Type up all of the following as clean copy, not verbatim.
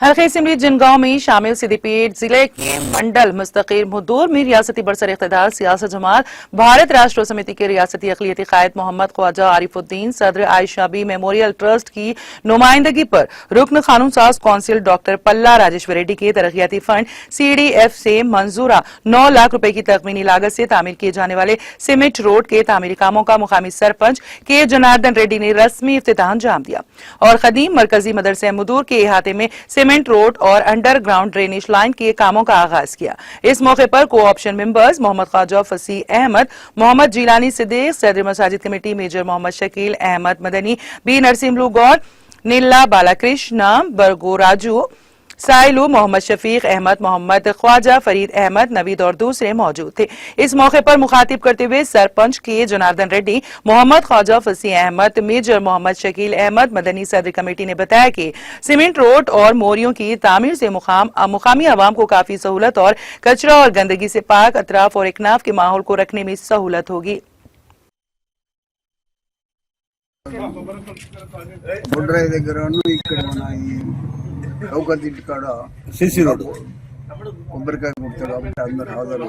हल्के असम्बली जिनगांव में शामिल सिद्दीपेट जिले के मंडल मुस्तकिल मुदूर में रियासती बरसर इख्तिदार सियासत जमात भारत राष्ट्र समिति के रियासती अक़लियती कायद मोहम्मद ख्वाजा आरिफुद्दीन सदर आयशा बी मेमोरियल ट्रस्ट की नुमाइंदगी पर रुकन कानून साज कौंसिल डॉक्टर पल्ला राजेश्वर रेड्डी के तरक्याती फंड CDF से मंजूरा 9 लाख रुपए की तखमीनी लागत से तामीर किए जाने वाले सीमेंट रोड के तामीरी कामों का मुकामी सरपंच के जनार्दन रेड्डी ने रस्मी इफ्तिताह अंजाम दिया और कदीम मरकजी मदरसे मुदूर के इहाते में सीमेंट रोड और अंडरग्राउंड ड्रेनेज लाइन के कामों का आगाज किया। इस मौके पर को ऑप्शन मेंबर्स मोहम्मद ख्वाजा फसी अहमद, मोहम्मद जिलानी सिद्दीक, सदर मसाजिद committee major Mohammed Shakeel Ahmed Madani, B Narasimlu Goud, Neela Balakrishna Bargoraju, Sailu, Mohammed Shafiq Ahmed, Mohammed Khwaja Farid Ahmed, Naveed और दूसरे मौजूद थे। इस मौके पर मुखातिब करते हुए सरपंच के जनार्दन रेड्डी, मोहम्मद ख्वाजा फसी अहमद, मेजर मोहम्मद शकील अहमद मदनी सदर कमेटी ने बताया कि सीमेंट रोड और मोरियों की तामीर से मुकामी आवाम को काफी सहूलत और कचरा और गंदगी से पाक अतराफ और इकनाफ के माहौल को रखने में सहूलत होगी। సిసి రోడ్ కొబ్బరికాయ కొడతారు కాబట్టి అందరు హాజరు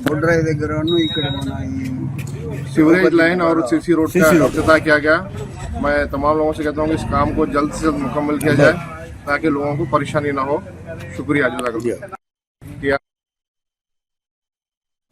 బొడ్రాయి దగ్గర ఇక్కడ మన सीवरेज लाइन और सीसी रोड का इफ्तिताह किया गया। मैं तमाम लोगों से कहता हूँ कि इस काम को जल्द से जल्द मुकम्मल किया जाए ताकि लोगों को परेशानी ना हो। शुक्रिया।